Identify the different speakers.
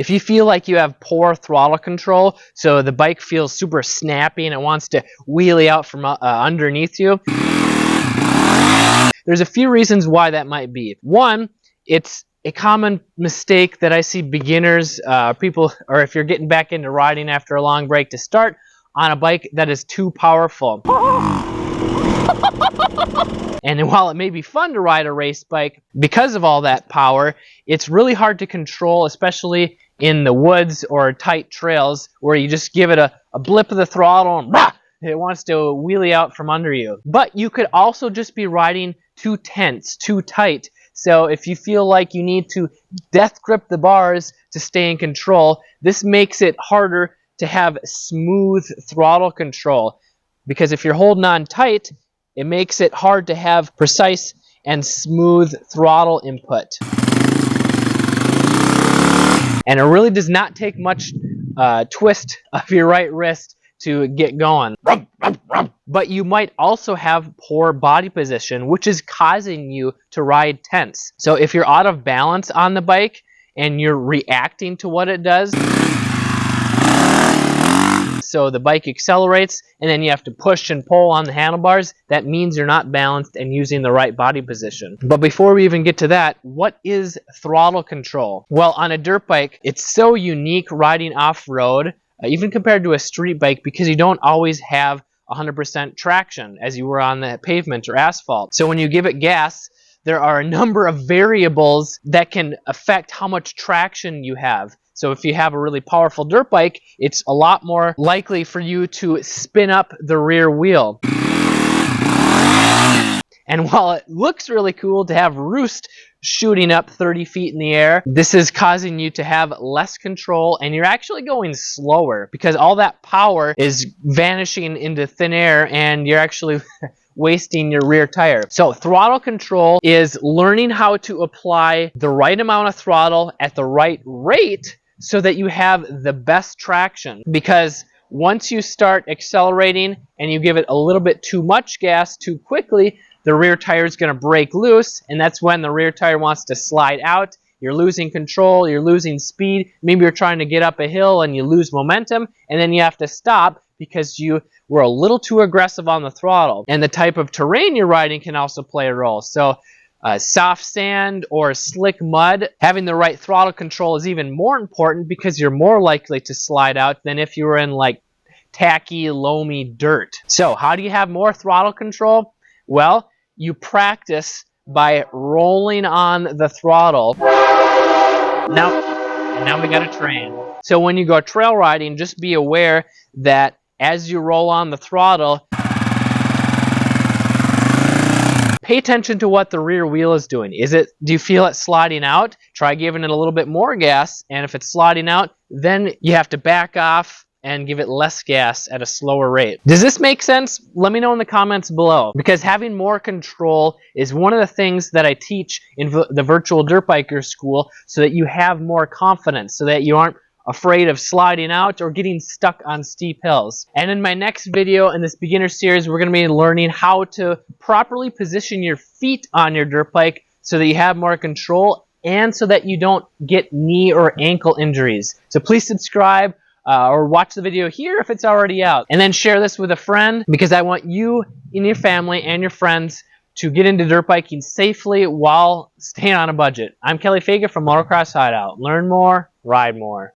Speaker 1: If you feel like you have poor throttle control, so the bike feels super snappy and it wants to wheelie out from underneath you, there's a few reasons why that might be. One, it's a common mistake that I see beginners, people, or if you're getting back into riding after a long break, to start on a bike that is too powerful. And while it may be fun to ride a race bike, because of all that power, it's really hard to control, especially in the woods or tight trails where you just give it a blip of the throttle and it wants to wheelie out from under you. But you could also just be riding too tense, too tight. So if you feel like you need to death grip the bars to stay in control, this makes it harder to have smooth throttle control. Because if you're holding on tight, it makes it hard to have precise and smooth throttle input. And it really does not take much twist of your right wrist to get going. But you might also have poor body position, which is causing you to ride tense. So if you're out of balance on the bike and you're reacting to what it does, so the bike accelerates and then you have to push and pull on the handlebars, that means you're not balanced and using the right body position. But before we even get to that, what is throttle control? Well, on a dirt bike, it's so unique riding off-road, even compared to a street bike, because you don't always have 100% traction as you were on the pavement or asphalt. So when you give it gas, there are a number of variables that can affect how much traction you have. So if you have a really powerful dirt bike, it's a lot more likely for you to spin up the rear wheel. And while it looks really cool to have roost shooting up 30 feet in the air, this is causing you to have less control, and you're actually going slower because all that power is vanishing into thin air and you're actually wasting your rear tire. So throttle control is learning how to apply the right amount of throttle at the right rate so that you have the best traction. Because once you start accelerating and you give it a little bit too much gas too quickly, the rear tire is going to break loose, and that's when the rear tire wants to slide out. You're losing control, you're losing speed. Maybe you're trying to get up a hill and you lose momentum, and then you have to stop because you were a little too aggressive on the throttle. And the type of terrain you're riding can also play a role. So soft sand or slick mud, having the right throttle control is even more important because you're more likely to slide out than if you were in like tacky, loamy dirt. So how do you have more throttle control? Well, you practice by rolling on the throttle. Now we got to train. So when you go trail riding, just be aware that as you roll on the throttle, pay attention to what the rear wheel is doing. Do you feel it sliding out? Try giving it a little bit more gas, and if it's sliding out, then you have to back off and give it less gas at a slower rate. Does this make sense? Let me know in the comments below, because having more control is one of the things that I teach in the virtual dirt biker school, so that you have more confidence, so that you aren't afraid of sliding out or getting stuck on steep hills. And in my next video in this beginner series, we're going to be learning how to properly position your feet on your dirt bike so that you have more control and so that you don't get knee or ankle injuries. So please subscribe or watch the video here if it's already out. And then share this with a friend, because I want you and your family and your friends to get into dirt biking safely while staying on a budget. I'm Kelly Fagan from Motocross Hideout. Learn more, ride more.